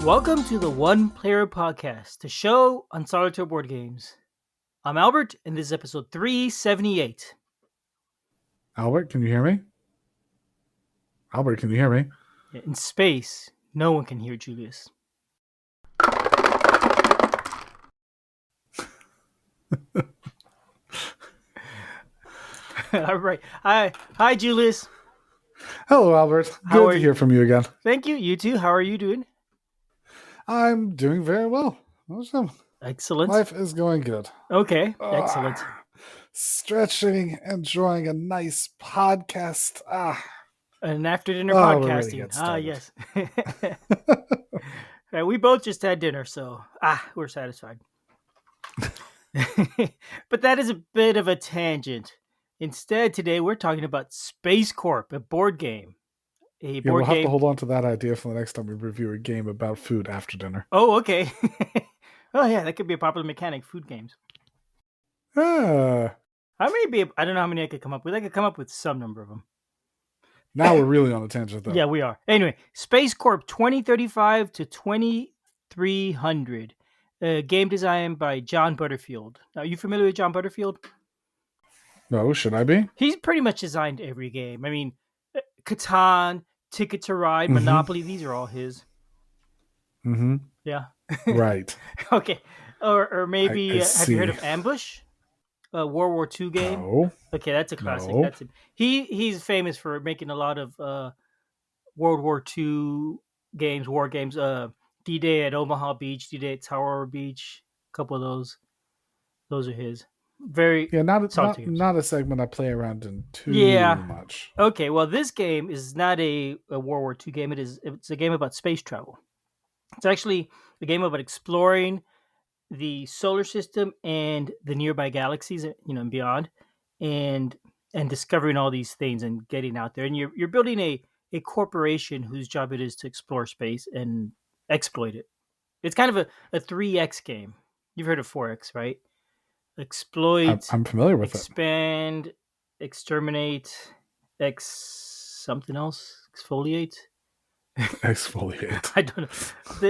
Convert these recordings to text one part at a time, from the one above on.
Welcome to the One Player Podcast, the show on solitaire board games. I'm Albert, and this is episode 378. Albert, can you hear me? Albert, can you hear me? In space, no one can hear Julius. All right. Hi, Julius. Hello, Albert. Good to hear from you again. Thank you. You too. How are you doing? I'm doing very well. Awesome. Excellent. Life is going good. Okay. Excellent. Stretching, enjoying a nice podcast. An after dinner podcasting. Yes. Right, we both just had dinner, so we're satisfied. But that is a bit of a tangent. Instead, today we're talking about SpaceCorp, a board game. We'll have to hold on to that idea for the next time we review a game about food after dinner. Oh, okay. Oh, yeah, that could be a popular mechanic, food games. I don't know how many I could come up with. I could come up with some number of them. Now we're really on a tangent, though. Yeah, we are. Anyway, SpaceCorp 2035 to 2300. Game designed by John Butterfield. Are you familiar with John Butterfield? No, should I be? He's pretty much designed every game. I mean, Catan, Ticket to Ride, Monopoly, these are all his. Mm-hmm. Yeah. Right. Okay. Or maybe, have you heard of Ambush? World War II game? No. Okay, that's a classic. No. That's it. He's famous for making a lot of World War II games, war games. D-Day at Omaha Beach, D-Day at Tower Beach. A couple of those. Those are his. Not a segment I play around in too much. Okay, well, this game is not a World War II game. It's a game about space travel. It's actually a game about exploring the solar system and the nearby galaxies, and beyond, and discovering all these things and getting out there. And you're building a corporation whose job it is to explore space and exploit it. It's kind of a 3X game. You've heard of 4X, right? Exploit. I'm familiar with expand, exterminate, something else. Exfoliate. Exfoliate. I don't know.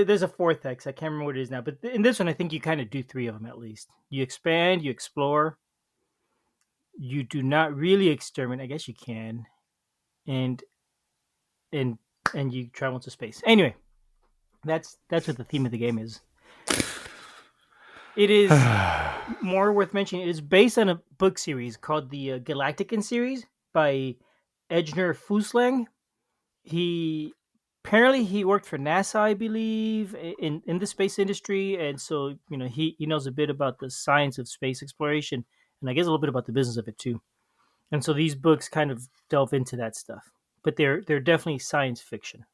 There's a 4th X. I can't remember what it is now. But in this one, I think you kind of do 3 of them at least. You expand, you explore. You do not really exterminate. I guess you can, and you travel into space. Anyway, that's what the theme of the game is. It is more worth mentioning. It is based on a book series called the Galactican series by Ejner Fulsang. Apparently he worked for NASA, I believe, in the space industry, and so he knows a bit about the science of space exploration, and I guess a little bit about the business of it too. And so these books kind of delve into that stuff, but they're definitely science fiction.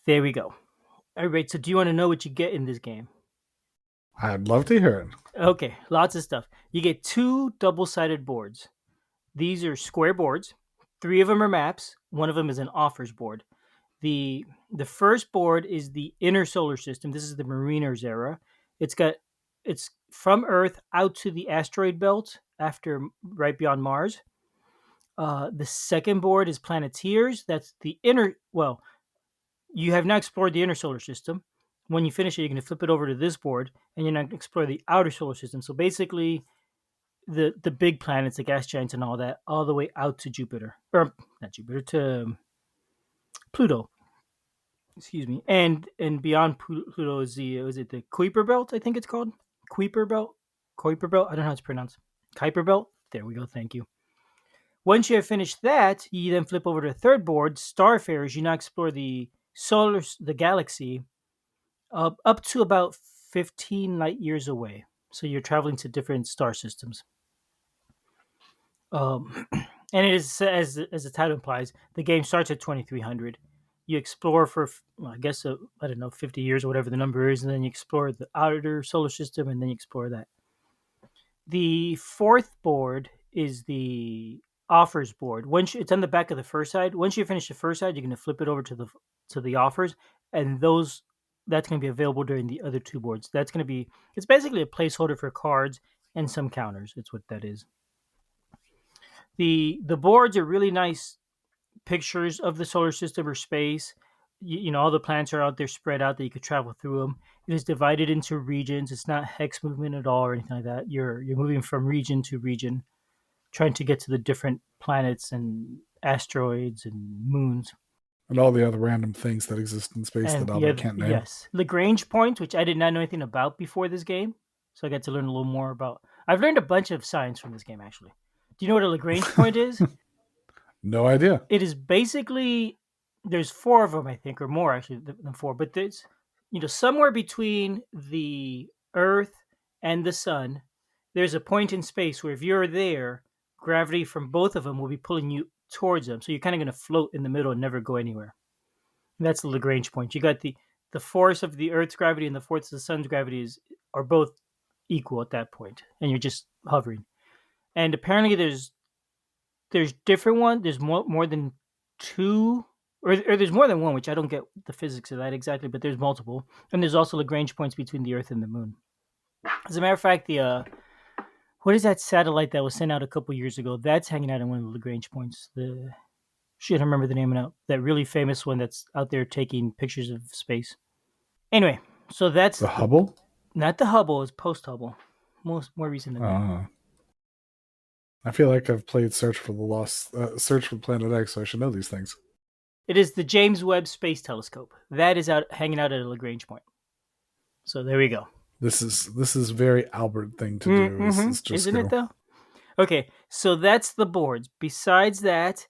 There we go. All right, so do you want to know what you get in this game? I'd love to hear it. Okay, lots of stuff. You get 2 double-sided boards. These are square boards. 3 of them are maps. 1 of them is an offers board. The first board is the inner solar system. This is the Mariners era. It's from Earth out to the asteroid belt right beyond Mars. The second board is Planeteers. That's the inner. Well, you have now explored the inner solar system. When you finish it, you're going to flip it over to this board, and you're going to explore the outer solar system. So basically, the big planets, the gas giants, and all that, all the way out to Jupiter, or not Jupiter, to Pluto. Excuse me, and beyond Pluto is the Kuiper Belt? I think it's called Kuiper Belt. I don't know how it's pronounced. Kuiper Belt. There we go. Thank you. Once you have finished that, you then flip over to the third board, Starfarers. You now explore the galaxy. Up to about 15 light years away. So you're traveling to different star systems. And it is, as the title implies, the game starts at 2300. You explore for, I guess, 50 years or whatever the number is, and then you explore the outer solar system, and then you explore that. The 4th board is the offers board. It's on the back of the first side. Once you finish the first side, you're going to flip it over to the offers, and that's going to be available during the other 2 boards. It's basically a placeholder for cards and some counters. It's what that is. The boards are really nice pictures of the solar system or space all the planets are out there spread out that you could travel through them. It is divided into regions. It's not hex movement at all or anything like that. You're moving from region to region, trying to get to the different planets and asteroids and moons. And all the other random things that exist in space that And yeah, I can't name. yes, Lagrange points, which I did not know anything about before this game, so I got to learn a little more about. I've learned a bunch of science from this game, actually. Do you know what a Lagrange point is? No idea. It is basically, there's four of them, I think, or more actually than four, but there's, somewhere between the Earth and the Sun, there's a point in space where if you're there, gravity from both of them will be pulling you towards them. So you're kind of going to float in the middle and never go anywhere. And that's the Lagrange point. You got the force of the Earth's gravity and the force of the Sun's gravity are both equal at that point, and you're just hovering. And apparently, there's different one. There's more than two, or there's more than one, which I don't get the physics of that exactly, but there's multiple. And there's also Lagrange points between the Earth and the Moon. As a matter of fact, the what is that satellite that was sent out a couple years ago? That's hanging out in one of the Lagrange points. I remember the name now. That really famous one that's out there taking pictures of space. Anyway, so that's the Hubble. Not the Hubble. It's post Hubble, more recent than that. I feel like I've played Search for Planet X, so I should know these things. It is the James Webb Space Telescope. That is hanging out at a Lagrange point. So there we go. This is very Albert thing to do. Mm-hmm. Isn't it though? Okay, so that's the boards. Besides that,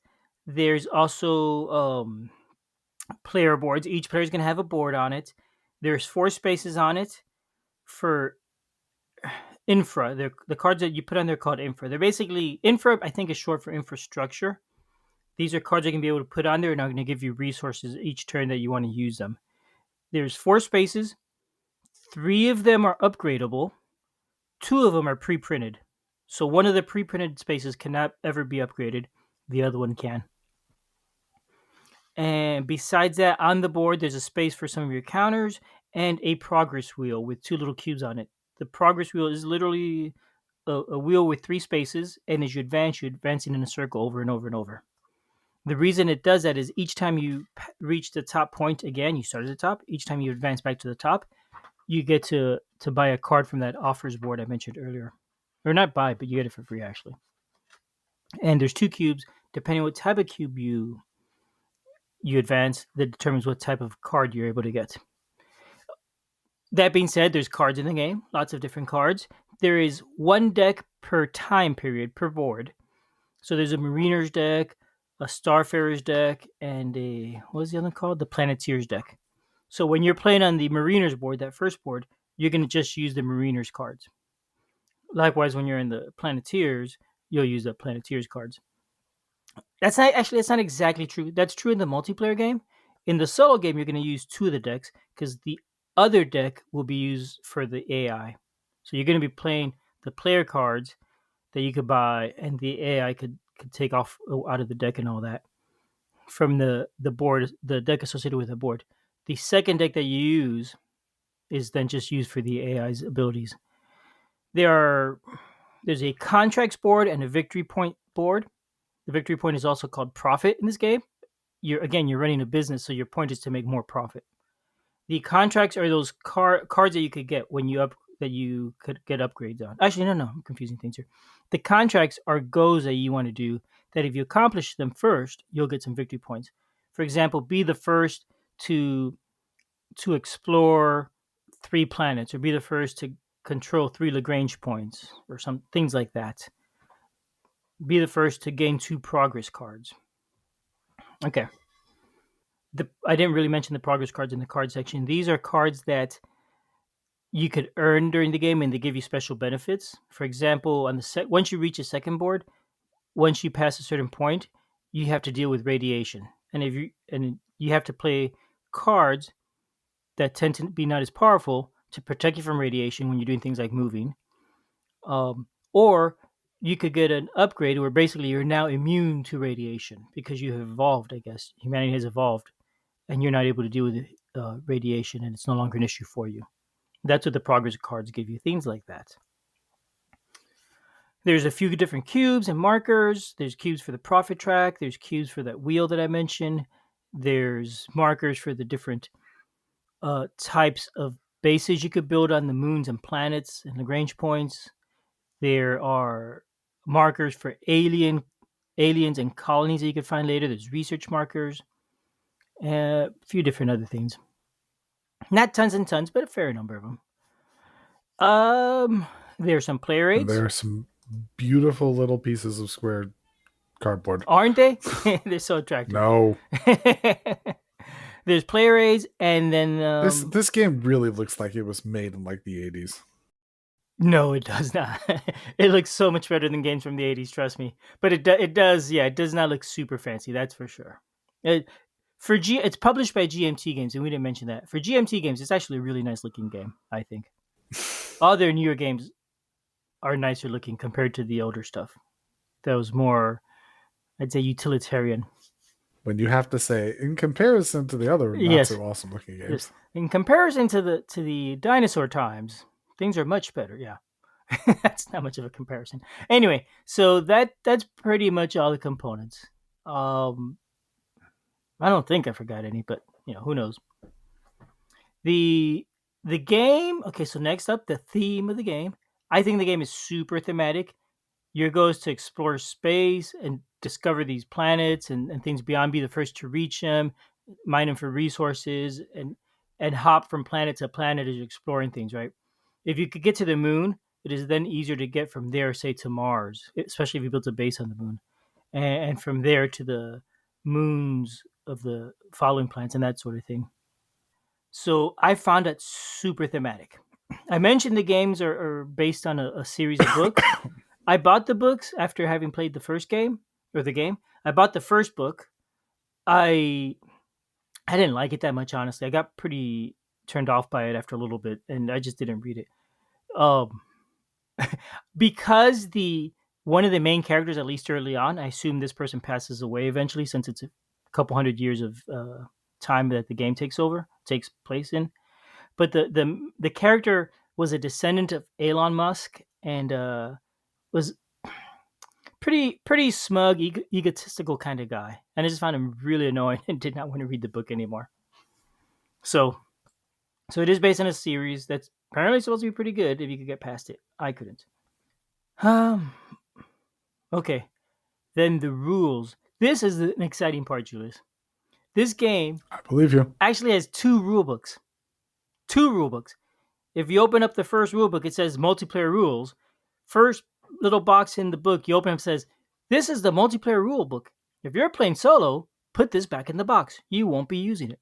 there's also player boards. Each player is going to have a board on it. There's 4 spaces on it for infra. The cards that you put on there are called infra. They're basically infra. I think is short for infrastructure. These are cards you can be able to put on there, and are going to give you resources each turn that you want to use them. There's 4 spaces. 3 of them are upgradable. 2 of them are pre-printed. So one of the pre-printed spaces cannot ever be upgraded. The other one can. And besides that, on the board, there's a space for some of your counters and a progress wheel with 2 little cubes on it. The progress wheel is literally a wheel with 3 spaces, and as you advance, you're advancing in a circle over and over and over. The reason it does that is each time you reach the top point again, you start at the top. Each time you advance back to the top, you get to buy a card from that offers board I mentioned earlier. Or not buy, but you get it for free, actually. And there's 2 cubes. Depending on what type of cube you advance, that determines what type of card you're able to get. That being said, there's cards in the game, lots of different cards. There is 1 deck per time period per board. So there's a Mariner's deck, a Starfarer's deck, and what was the other one called? The Planeteer's deck. So when you're playing on the Mariner's board, that first board, you're going to just use the Mariner's cards. Likewise, when you're in the Planeteers, you'll use the Planeteers cards. That's not exactly true. That's true in the multiplayer game. In the solo game, you're going to use 2 of the decks because the other deck will be used for the AI. So you're going to be playing the player cards that you could buy, and the AI could take off out of the deck and all that from the board, the deck associated with the board. The second deck that you use is then just used for the AI's abilities. There's a contracts board and a victory point board. The victory point is also called profit in this game. You're running a business, so your point is to make more profit. The contracts are those cards that you could get when that you could get upgrades on. Actually, no, I'm confusing things here. The contracts are goals that you want to do that if you accomplish them first, you'll get some victory points. For example, be the first to explore 3 planets, or be the first to control 3 Lagrange points, or some things like that. Be the first to gain 2 progress cards. Okay. I didn't really mention the progress cards in the card section. These are cards that you could earn during the game, and they give you special benefits. For example, on once you reach a second board, once you pass a certain point, you have to deal with radiation, and you have to play cards that tend to be not as powerful to protect you from radiation when you're doing things like moving. Or you could get an upgrade where basically you're now immune to radiation because you have evolved. I guess humanity has evolved, and you're not able to deal with radiation, and it's no longer an issue for you. That's what the progress cards give you, things like that. There's a few different cubes and markers. There's cubes for the profit track. There's cubes for that wheel that I mentioned. There's markers for the different types of bases you could build on the moons and planets and Lagrange points. There are markers for aliens and colonies that you could find later. There's research markers, a few different other things. Not tons and tons, but a fair number of them. There's some player And aids, there are some beautiful little pieces of square cardboard. aren't they? They're so attractive. No, There's player aids, and then this game really looks like it was made in like the 80s. no, it does not. It looks so much better than games from the 80s, trust me. But it does, yeah, it does not look super fancy, that's for sure. It's published by GMT Games, and we didn't mention that. For GMT Games, it's actually a really nice looking game, I think. All their newer games are nicer looking compared to the older stuff. That was more, I'd say, utilitarian. When you have to say, in comparison to the other not Yes. so awesome looking games. Yes. In comparison to the dinosaur times, things are much better. Yeah, that's not much of a comparison. Anyway, so that's pretty much all the components. I don't think I forgot any, but who knows. The game. Okay, so next up, the theme of the game. I think the game is super thematic. Your goal is to explore space and discover these planets and things beyond. Be the first to reach them, mine them for resources, and hop from planet to planet as you're exploring things. Right. If you could get to the moon, it is then easier to get from there, say, to Mars, especially if you built a base on the moon, and from there to the moons of the following planets and that sort of thing. So I found that super thematic. I mentioned the games are based on a series of books. I bought the books after having played the first game or the game. I bought the first book. I didn't like it that much, honestly. I got pretty turned off by it after a little bit, and I just didn't read it. Um, because the one of the main characters, at least early on, I assume this person passes away eventually, since it's a couple hundred years of time that the game takes place in. But the character was a descendant of Elon Musk and was pretty smug, egotistical kind of guy, and I just found him really annoying and did not want to read the book anymore. So, so it is based on a series that's apparently supposed to be pretty good if you could get past it. I couldn't. Um. Okay. Then the rules. This is an exciting part, Julius. This game I believe you. actually has two rule books. Two rule books. If you open up the first rule book, it says multiplayer rules. First little box in the book, you open up, says, this is the multiplayer rule book. If you're playing solo, put this back in the box. You won't be using it.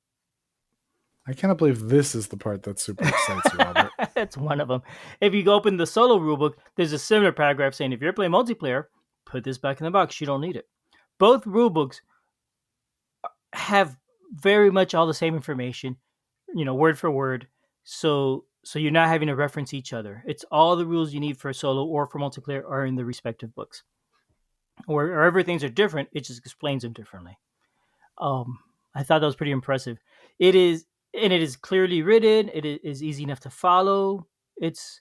I cannot believe this is the part that super excites you, Robert. That's one of them. If you open the solo rulebook, there's a similar paragraph saying if you're playing multiplayer, put this back in the box. You don't need it. Both rulebooks have very much all the same information, word for word. So you're not having to reference each other. It's all the rules you need for solo or for multiplayer are in the respective books. Or wherever things are different, it just explains them differently. I thought that was pretty impressive. It is clearly written. It is easy enough to follow. It's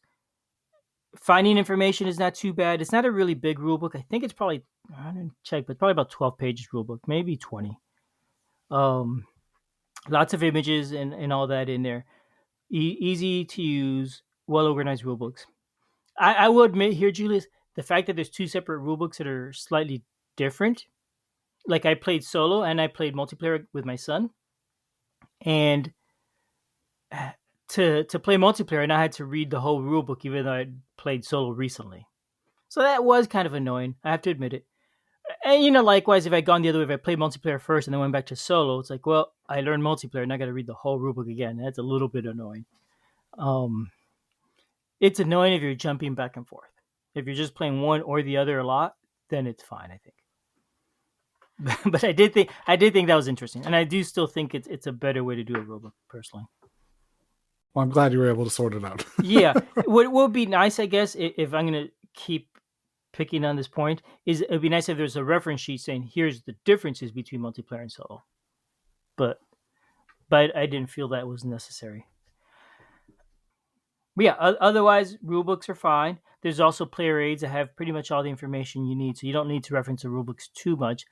finding information is not too bad. It's not a really big rule book. I think it's probably, I didn't check, but probably about 12 pages rule book, maybe 20. Lots of images and all that in there. Easy to use, well organized rule books. I will admit here, Julius, the fact that there's two separate rule books that are slightly different. Like I played solo and I played multiplayer with my son, and to play multiplayer, and I had to read the whole rule book, even though I played solo recently. So that was kind of annoying. I have to admit it. And likewise, if I'd gone the other way, if I played multiplayer first and then went back to solo, it's like, well, I learned multiplayer and I got to read the whole rulebook again. That's a little bit annoying. It's annoying if you're jumping back and forth. If you're just playing one or the other a lot, then it's fine, I think. But I did think that was interesting, and I do still think it's a better way to do a rulebook, personally. Well, I'm glad you were able to sort it out. Yeah, what would be nice, I guess, if I'm going to keep picking on this point, is it'd be nice if there's a reference sheet saying here's the differences between multiplayer and solo. But I didn't feel that was necessary. But yeah, otherwise rulebooks are fine. There's also player aids that have pretty much all the information you need, so you don't need to reference the rulebooks too much.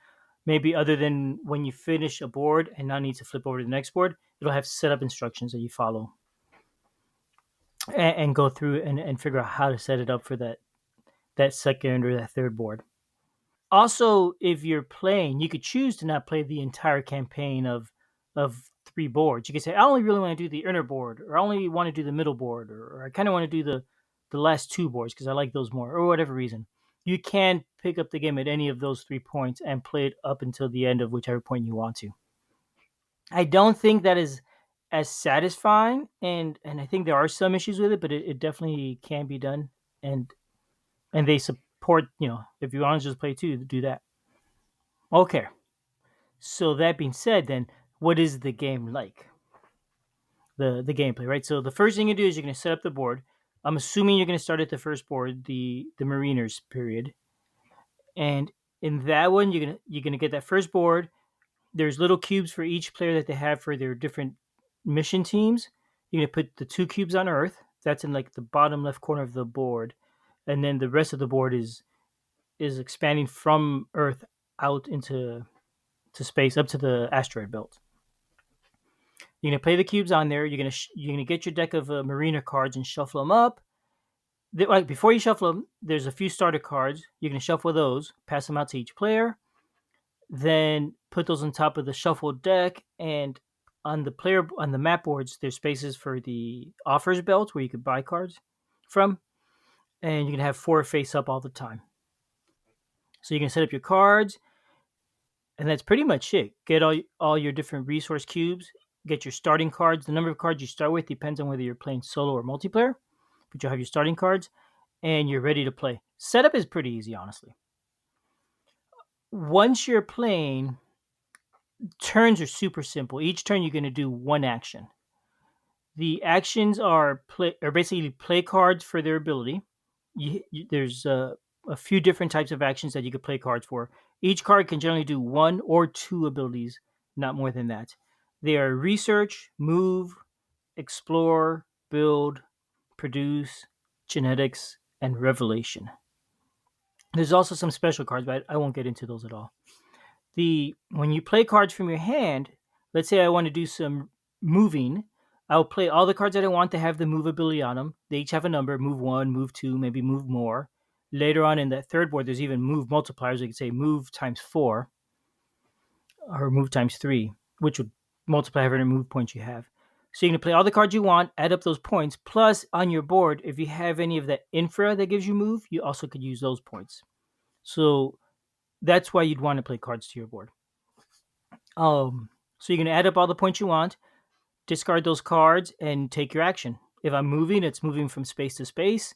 Maybe other than when you finish a board and now need to flip over to the next board, it'll have setup instructions that you follow and go through and figure out how to set it up for that second or that third board. Also, if you're playing, you could choose to not play the entire campaign of three boards. You could say, I only really want to do the inner board, or I only want to do the middle board, or I kind of want to do the last two boards because I like those more, or whatever reason. You can pick up the game at any of those 3 points and play it up until the end of whichever point you want to. I don't think that is as satisfying, and I think there are some issues with it, but it definitely can be done, and they support, if you want to just play two, do that. Okay, so that being said, then what is the game like? The gameplay, right? So the first thing you do is you're going to set up the board. I'm assuming you're going to start at the first board, the Mariners period, and in that one you're gonna get that first board. There's little cubes for each player that they have for their different mission teams. You're gonna put the two cubes on Earth. That's in like the bottom left corner of the board, and then the rest of the board is expanding from Earth out into space up to the asteroid belt. You're gonna play the cubes on there. You're gonna get your deck of Mariner cards and shuffle them up. Like before you shuffle them, there's a few starter cards. You're gonna shuffle those, pass them out to each player, then put those on top of the shuffled deck. And on the map boards, there's spaces for the offers belt where you could buy cards from, and you can have four face up all the time. So you can set up your cards, and that's pretty much it. Get all your different resource cubes. Get your starting cards. The number of cards you start with depends on whether you're playing solo or multiplayer, but you'll have your starting cards, and you're ready to play. Setup is pretty easy, honestly. Once you're playing, turns are super simple. Each turn you're going to do one action. The actions are basically play cards for their ability. There's a few different types of actions that you could play cards for. Each card can generally do one or two abilities, not more than that. They are research, move, explore, build, produce, genetics, and revelation. There's also some special cards, but I won't get into those at all. When you play cards from your hand, let's say I want to do some moving, I'll play all the cards that I want to have the move ability on them. They each have a number: move one, move two, maybe move more. Later on in that third board, there's even move multipliers. You could say move times 4 or move times 3, which would multiply however many move points you have. So you can play all the cards you want, add up those points. Plus, on your board, if you have any of that infra that gives you move, you also could use those points. So that's why you'd want to play cards to your board. So you're going to add up all the points you want, discard those cards, and take your action. If I'm moving, it's moving from space to space.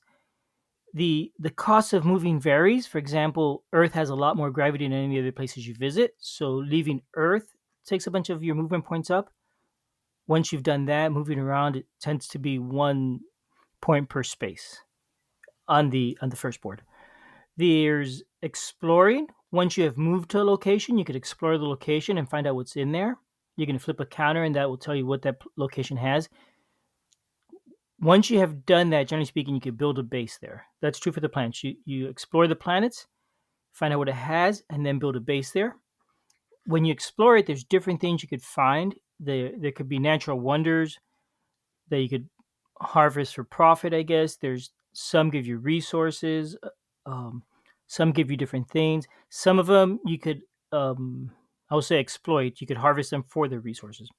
The cost of moving varies. For example, Earth has a lot more gravity than any other places you visit, so leaving Earth takes a bunch of your movement points up. Once you've done that, moving around, it tends to be 1 point per space on the first board. There's exploring. Once you have moved to a location, you could explore the location and find out what's in there. You're going to flip a counter, and that will tell you what that location has. Once you have done that, generally speaking, you can build a base there. That's true for the planets. You explore the planets, find out what it has, and then build a base there. When you explore it, there's different things you could find. There could be natural wonders that you could harvest for profit, I guess. There's some give you resources. Some give you different things. Some of them you could, I would say, exploit. You could harvest them for their resources.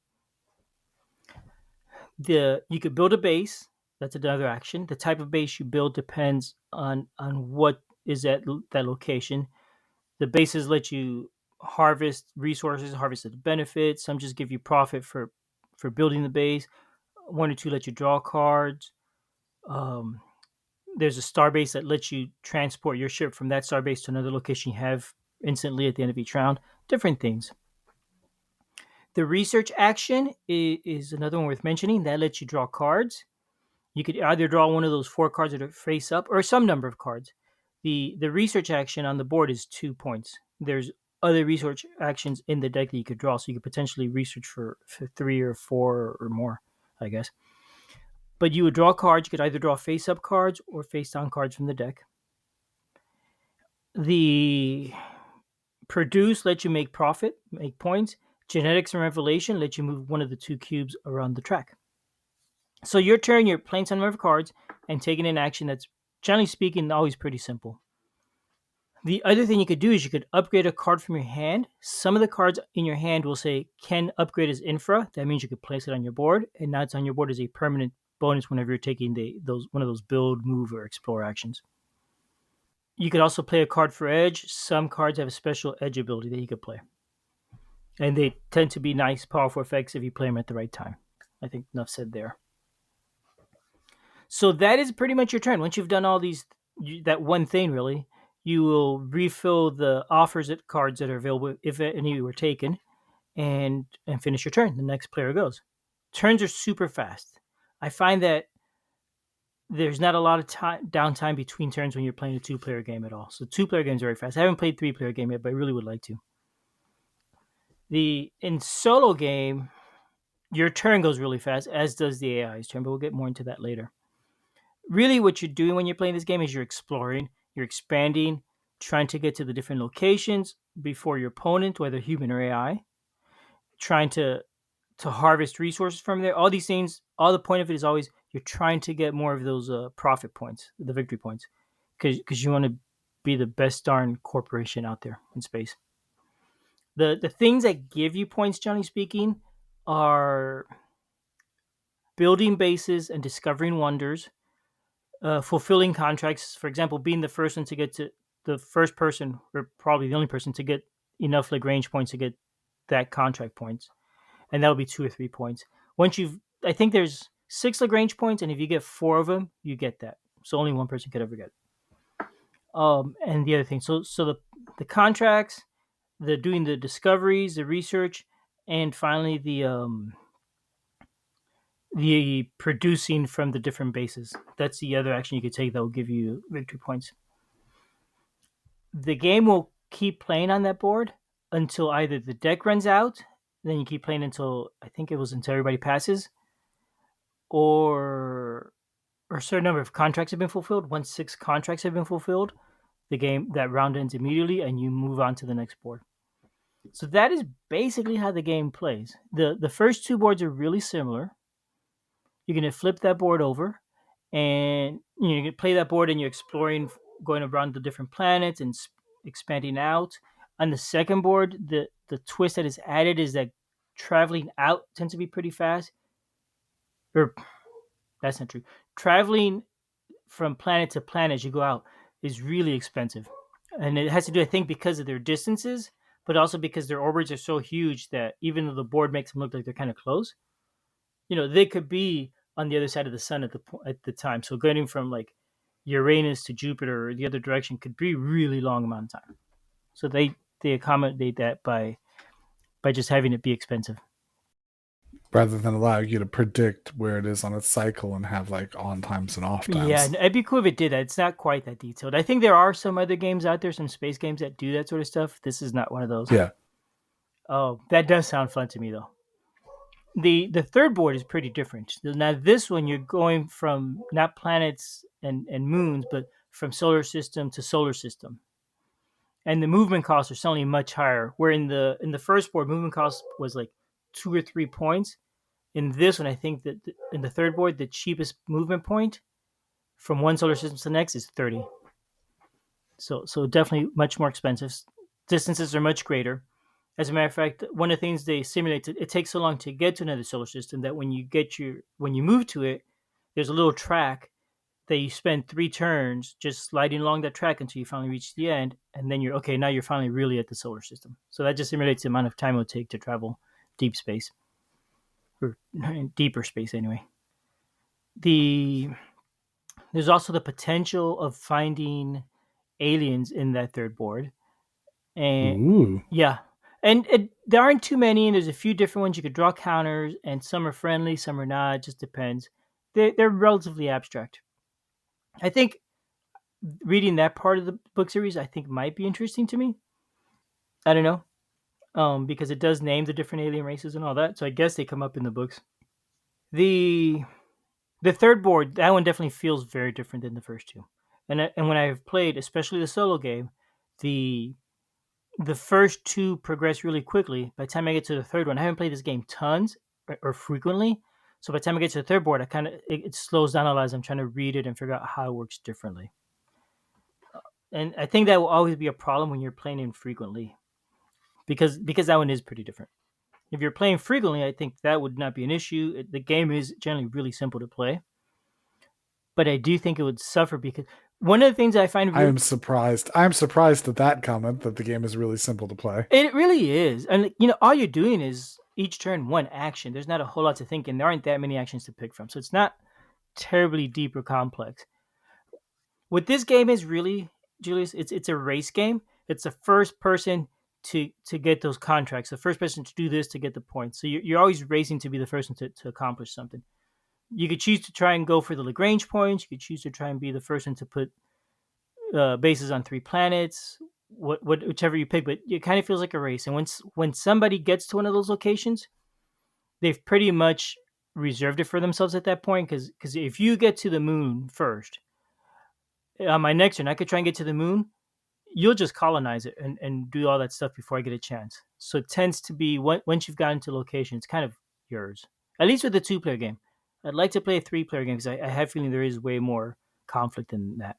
You could build a base. That's another action. The type of base you build depends on what is at that location. The bases let you harvest resources, harvest the benefits. Some just give you profit for building the base. One or two let you draw cards. There's a star base that lets you transport your ship from that star base to another location you have instantly at the end of each round. Different things. The research action is another one worth mentioning. That lets you draw cards. You could either draw one of those 4 cards that are face up or some number of cards. The research action on the board is 2 points. There's other research actions in the deck that you could draw, so you could potentially research for 3 or 4 or more, I guess. But you would draw cards. You could either draw face up cards or face down cards from the deck. The Produce lets you make profit, make points. Genetics and Revelation let you move one of the two cubes around the track. So your turn, you're playing some number of cards and taking an action that's, generally speaking, always pretty simple. The other thing you could do is you could upgrade a card from your hand. Some of the cards in your hand will say can upgrade as infra. That means you could place it on your board, and now it's on your board as a permanent bonus whenever you're taking one of those build, move, or explore actions. You could also play a card for edge. Some cards have a special edge ability that you could play, and they tend to be nice, powerful effects if you play them at the right time. I think enough said there. So that is pretty much your turn. Once you've done all these, that one thing really, you will refill the offers at cards that are available if any were taken, and finish your turn. The next player goes. Turns are super fast. I find that there's not a lot of downtime between turns when you're playing a two-player game at all. So two-player games are very fast. I haven't played three-player game yet, but I really would like to. In solo game, your turn goes really fast, as does the AI's turn, but we'll get more into that later. Really, what you're doing when you're playing this game is you're exploring, you're expanding, trying to get to the different locations before your opponent, whether human or AI, trying to harvest resources from there. All these things, all the point of it is always you're trying to get more of those profit points, the victory points, because you want to be the best darn corporation out there in space. The things that give you points, generally speaking, are building bases and discovering wonders, fulfilling contracts. For example, being the first one to get to the first person, or probably the only person to get enough Lagrange points to get that contract points, and that'll be 2 or 3 points. I think there's 6 Lagrange points, and if you get 4 of them, you get that. So only one person could ever get it. And the other thing, so the contracts, the doing the discoveries, the research, and finally the producing from the different bases. That's the other action you could take that will give you victory points. The game will keep playing on that board until either the deck runs out, then you keep playing until, I think it was until everybody passes, or a certain number of contracts have been fulfilled. Once 6 contracts have been fulfilled, that round ends immediately and you move on to the next board. So that is basically how the game plays. The first 2 boards are really similar. You're going to flip that board over, and you can play that board, and you're exploring, going around the different planets and expanding out. On the second board, the twist that is added is that traveling out tends to be pretty fast. Or that's not true. Traveling from planet to planet as you go out is really expensive, and it has to do, I think, because of their distances, but also because their orbits are so huge that even though the board makes them look like they're kind of close, they could be on the other side of the sun at the time. So going from like Uranus to Jupiter or the other direction could be a really long amount of time. So they accommodate that by just having it be expensive, rather than allowing you to predict where it is on its cycle and have like on times and off Yeah, times. it'd be cool if it did that. It's not quite that detailed. I think there are some other games out there, some space games that do that sort of stuff. This is not one of those. Yeah. Oh, that does sound fun to me though. The third board is pretty different. Now this one you're going from not planets and moons, but from solar system to solar system. And the movement costs are suddenly much higher. Where in the first board, movement cost was like 2 or 3 points. In this one, I think that in the third board, the cheapest movement point from one solar system to the next is 30. So definitely much more expensive. Distances are much greater. As a matter of fact, one of the things they simulate, it takes so long to get to another solar system that when you move to it, there's a little track that you spend 3 turns just sliding along that track until you finally reach the end, and then now you're finally really at the solar system. So that just simulates the amount of time it would take to travel deep space, or deeper space anyway. There's also the potential of finding aliens in that third board, and Ooh. yeah, and there aren't too many, and there's a few different ones you could draw counters, and some are friendly, some are not. It just depends. They're relatively abstract. I think reading that part of the book series, I think, might be interesting to me. I don't know, because it does name the different alien races and all that. So I guess they come up in the books. The third board, that one definitely feels very different than the first 2. And when I've played, especially the solo game, the the first two progress really quickly. By the time I get to the third one, I haven't played this game tons or frequently. So by the time I get to the third board, it slows down a lot as I'm trying to read it and figure out how it works differently. And I think that will always be a problem when you're playing infrequently, because that one is pretty different. If you're playing frequently, I think that would not be an issue. The game is generally really simple to play, but I do think it would suffer because one of the things I find I really am surprised. I'm surprised at that comment that the game is really simple to play. it really is, and all you're doing is each turn one action. There's not a whole lot to think, and there aren't that many actions to pick from, so it's not terribly deep or complex. What this game is really, Julius, it's a race game. It's the first person to get those contracts, the first person to do this to get the points. So you're always racing to be the first one to accomplish something. You could choose to try and go for the Lagrange points. You could choose to try and be the first one to put bases on 3 planets. Whichever you pick, but it kind of feels like a race. And when somebody gets to one of those locations, they've pretty much reserved it for themselves at that point. Because if you get to the moon first, on my next turn, I could try and get to the moon. You'll just colonize it and do all that stuff before I get a chance. So it tends to be once you've gotten to location, it's kind of yours. At least with the 2-player game. I'd like to play a 3-player game because I have a feeling there is way more conflict than that.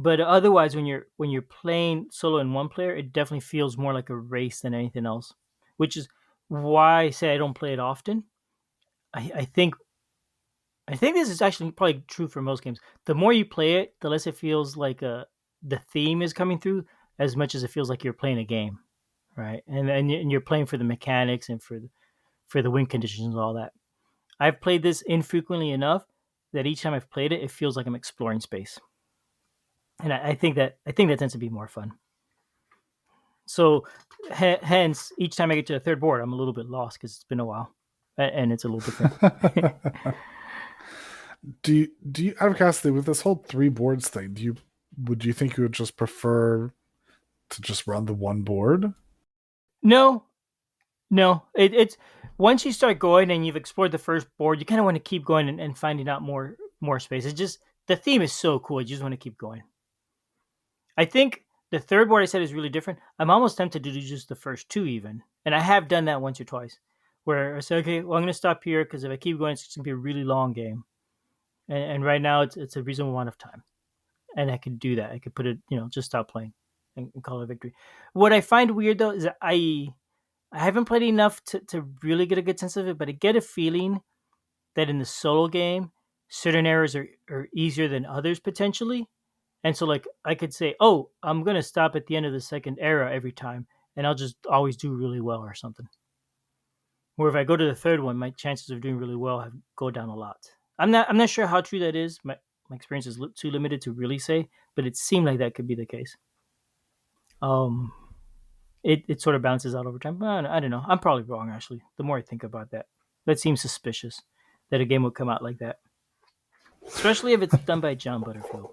But otherwise, when you're playing solo in 1 player, it definitely feels more like a race than anything else, which is why I say I don't play it often. I think this is actually probably true for most games. The more you play it, the less it feels like the theme is coming through, as much as it feels like you're playing a game, right? And you're playing for the mechanics and for the wind conditions and all that. I've played this infrequently enough that each time I've played it, it feels like I'm exploring space, and I think that tends to be more fun. So, hence, each time I get to the third board, I'm a little bit lost because it's been a while, and it's a little different. do you out of curiosity, with this whole 3 boards thing, would you think you would just prefer to just run the 1 board? No, it's once you start going and you've explored the first board, you kind of want to keep going and finding out more space. It's just the theme is so cool. You just want to keep going. I think the third board I said is really different. I'm almost tempted to do just the first 2 even, and I have done that once or twice, where I say, okay, well, I'm going to stop here because if I keep going, it's going to be a really long game, and right now it's a reasonable amount of time, and I could do that. I could put it, just stop playing and call it a victory. What I find weird though is that I haven't played enough to really get a good sense of it, but I get a feeling that in the solo game, certain errors are easier than others potentially. And so, like, I could say, oh, I'm going to stop at the end of the second era every time, and I'll just always do really well or something. Where if I go to the third one, my chances of doing really well go down a lot. I'm not sure how true that is. My experience is too limited to really say, but it seemed like that could be the case. It sort of balances out over time. But I don't know. I'm probably wrong, actually. The more I think about that, that seems suspicious that a game would come out like that, especially if it's done by John Butterfield.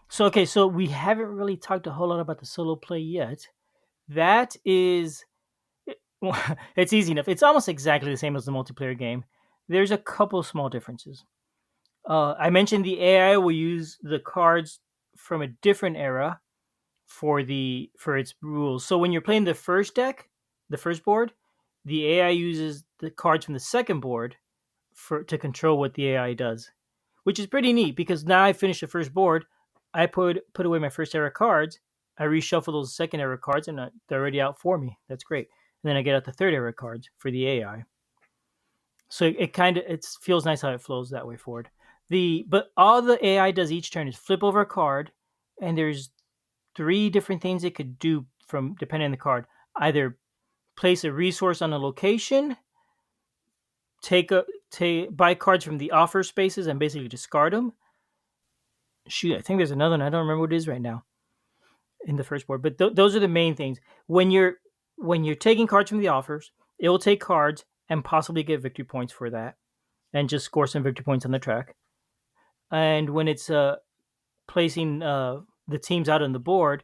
So we haven't really talked a whole lot about the solo play yet. That is, it's easy enough. It's almost exactly the same as the multiplayer game. There's a couple small differences. I mentioned the AI will use the cards from a different era for its rules. So when you're playing the first deck, the first board, the AI uses the cards from the second board to control what the AI does, which is pretty neat because now I finished the first board. I put away my first era cards. I reshuffle those second era cards, and they're already out for me. That's great. And then I get out the third era cards for the AI. So it feels nice how it flows that way forward. But all the AI does each turn is flip over a card, and there's 3 different things it could do from depending on the card. Either place a resource on a location, buy cards from the offer spaces and basically discard them. Shoot, I think there's another one. I don't remember what it is right now in the first board, but those are the main things. When you're taking cards from the offers, it will take cards and possibly get victory points for that, and just score some victory points on the track. And when it's placing the teams out on the board,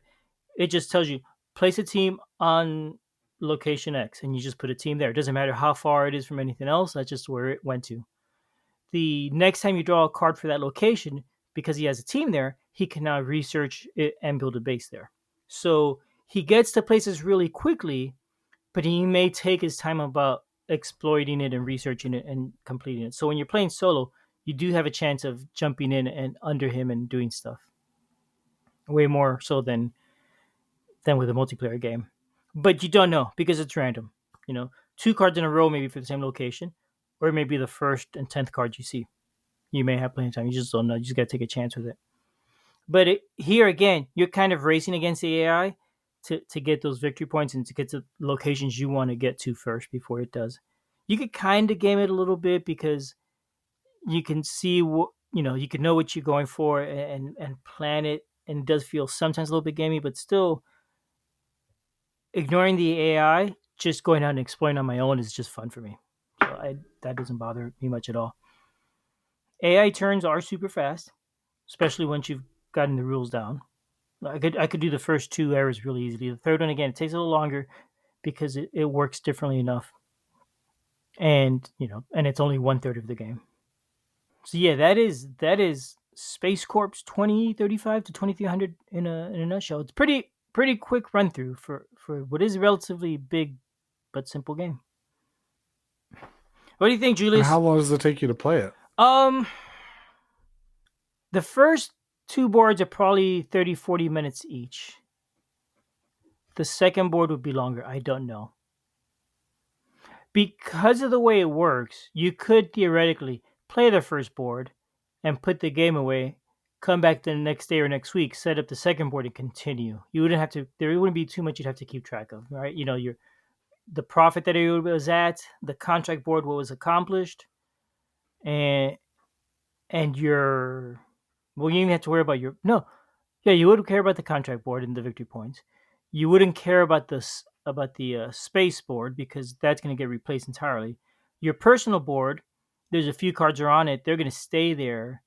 it just tells you place a team on location X, and you just put a team there. It doesn't matter how far it is from anything else. That's just where it went to. The next time you draw a card for that location, because he has a team there, he can now research it and build a base there. So he gets to places really quickly, but he may take his time about exploiting it and researching it and completing it. So when you're playing solo, you do have a chance of jumping in and under him and doing stuff way more so than with a multiplayer game. But you don't know because it's random. You know, two cards in a row maybe for the same location, or maybe the first and 10th card you see. You may have plenty of time. You just don't know. You just got to take a chance with it. But here again, you're kind of racing against the AI to get those victory points and to get to locations you want to get to first before it does. You could kind of game it a little bit because you can see what you can know what you're going for and plan it. And it does feel sometimes a little bit gamey, but still ignoring the AI, just going out and exploring on my own is just fun for me. So that doesn't bother me much at all. AI turns are super fast, especially once you've gotten the rules down. I could do the first two errors really easily. The third one again, it takes a little longer because it works differently enough, and it's only 1/3 of the game. So yeah, that is SpaceCorp's 2035 to 2300 in a nutshell. It's pretty quick run through for what is a relatively big but simple game. What do you think, And how Julius? long does it take you to play it? Um, the first two boards are probably 30, 40 minutes each. The second board would be longer. I don't know. Because of the way it works, you could theoretically play the first board and put the game away, come back the next day or next week, set up the second board and continue. You wouldn't have to there wouldn't be too much you'd have to keep track of, right? Your the profit that it was at, the contract board what was accomplished, and your well, you didn't have to worry about your no. Yeah, you would care about the contract board and the victory points. You wouldn't care about the space board because that's going to get replaced entirely. Your personal board, there's a few cards are on it. They're going to stay there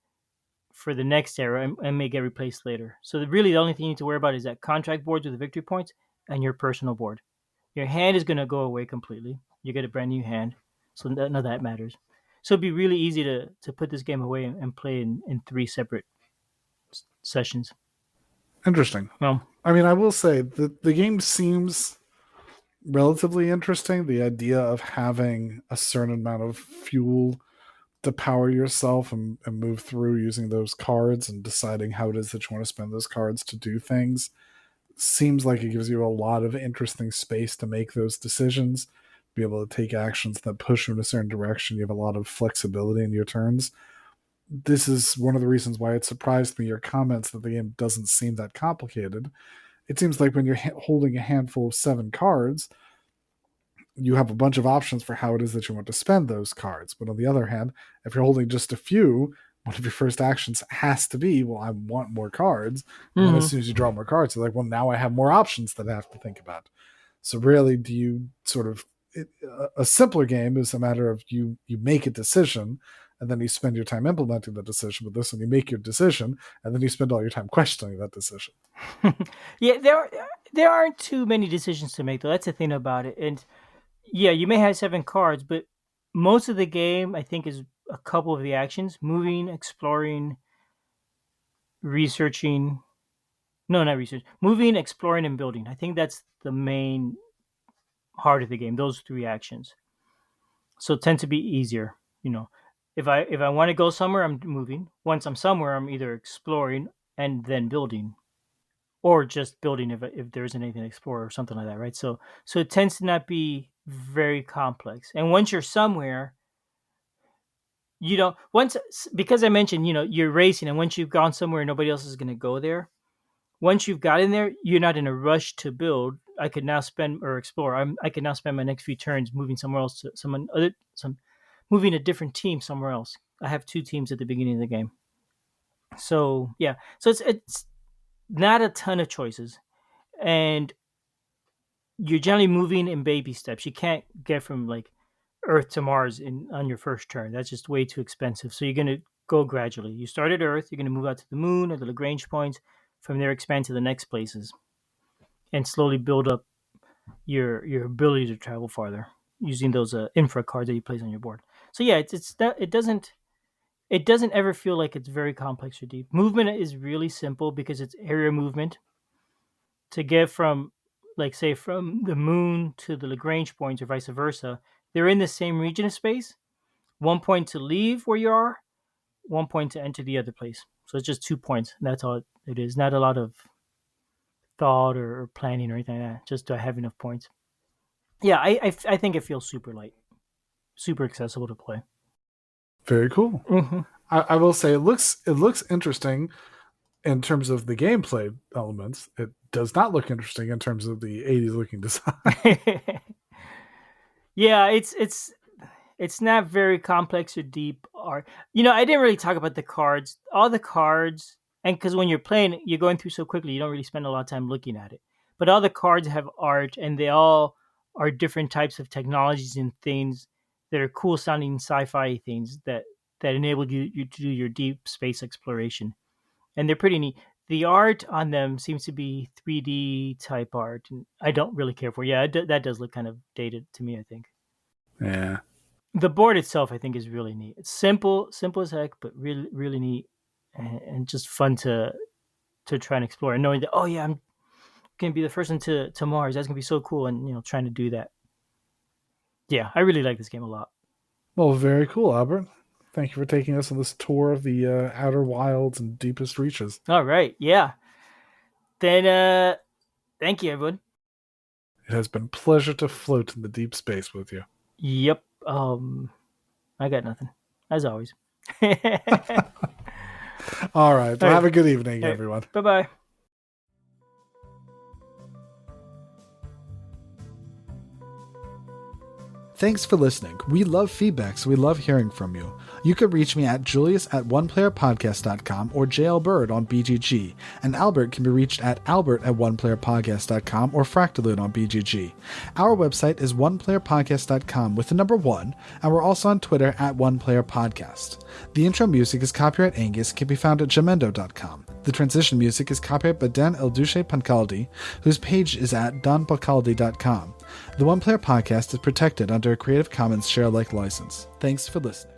for the next era and may get replaced later. So really, the only thing you need to worry about is that contract boards with the victory points and your personal board. Your hand is going to go away completely. You get a brand new hand, so none of that matters. So it'd be really easy to put this game away and play in three separate sessions. Interesting. Well, I mean, I will say that the game seems relatively interesting. The idea of having a certain amount of fuel to power yourself and move through using those cards and deciding how it is that you want to spend those cards to do things seems like it gives you a lot of interesting space to make those decisions, be able to take actions that push you in a certain direction. You have a lot of flexibility in your turns. This is one of the reasons why it surprised me, your comments that the game doesn't seem that complicated. It seems like when you're holding a handful of 7 cards, you have a bunch of options for how it is that you want to spend those cards. But on the other hand, if you're holding just a few, one of your first actions has to be, well, I want more cards. And then as mm-hmm. soon as you draw more cards, you're like, well, now I have more options that I have to think about. So rarely do you sort of a simpler game is a matter of you make a decision and then you spend your time implementing the decision. With this one, you make your decision and then you spend all your time questioning that decision. Yeah, there aren't too many decisions to make though. That's the thing about it. And yeah, you may have 7 cards, but most of the game I think is a couple of the actions: moving, exploring, researching. No, not research. Moving, exploring, and building. I think that's the main heart of the game. Those three actions. So it tend to be easier. You know, if I want to go somewhere, I'm moving. Once I'm somewhere, I'm either exploring and then building, or just building if there isn't anything to explore or something like that, right? So it tends to not be very complex. And once you're somewhere, you don't once because I mentioned you're racing, and once you've gone somewhere, nobody else is going to go there. Once you've got in there, you're not in a rush to build. I could now spend or explore. I could now spend my next few turns moving somewhere else to some moving a different team somewhere else. I have 2 teams at the beginning of the game. So yeah, so it's not a ton of choices, and you're generally moving in baby steps. You can't get from like Earth to Mars in on your first turn. That's just way too expensive. So you're gonna go gradually. You start at Earth. You're gonna move out to the Moon or the Lagrange points. From there, expand to the next places, and slowly build up your ability to travel farther using those infra cards that you place on your board. So yeah, it doesn't it doesn't ever feel like it's very complex or deep. Movement is really simple because it's area movement to get from, like, say, from the moon to the Lagrange points or vice versa. They're in the same region of space. 1 point to leave where you are, 1 point to enter the other place. So it's just 2 points. And that's all it is. Not a lot of thought or planning or anything like that. Just to have enough points. Yeah, I think it feels super light, super accessible to play. Very cool. Mm-hmm. I will say it looks interesting in terms of the gameplay elements. It does not look interesting in terms of the 80s looking design. Yeah, it's not very complex or deep. Or, I didn't really talk about the cards. All the cards, and because when you're playing, you're going through so quickly, you don't really spend a lot of time looking at it. But all the cards have art, and they all are different types of technologies and things that are cool sounding sci-fi things that enable you to do your deep space exploration. And they're pretty neat. The art on them seems to be 3D type art, and I don't really care for. Yeah, that does look kind of dated to me, I think. Yeah. The board itself, I think, is really neat. It's simple as heck, but really, really neat, and just fun to try and explore. And knowing that, oh yeah, I'm gonna be the first one to Mars. That's gonna be so cool, and trying to do that. Yeah, I really like this game a lot. Well, very cool, Albert. Thank you for taking us on this tour of the outer wilds and deepest reaches. All right, yeah. Then, thank you, everyone. It has been a pleasure to float in the deep space with you. Yep. I got nothing, as always. All right. Well, have a good evening, everyone. Bye-bye. Thanks for listening. We love feedback, so we love hearing from you. You can reach me at julius@oneplayerpodcast.com or JLBird on BGG, and Albert can be reached at albert@oneplayerpodcast.com or Fractaloon on BGG. Our website is oneplayerpodcast.com with the number 1, and we're also on Twitter at oneplayerpodcast. The intro music is copyright Angus, can be found at jamendo.com. The transition music is copyright by Dan Elduce Pancaldi, whose page is at donpancaldi.com. The One Player Podcast is protected under a Creative Commons share-alike license. Thanks for listening.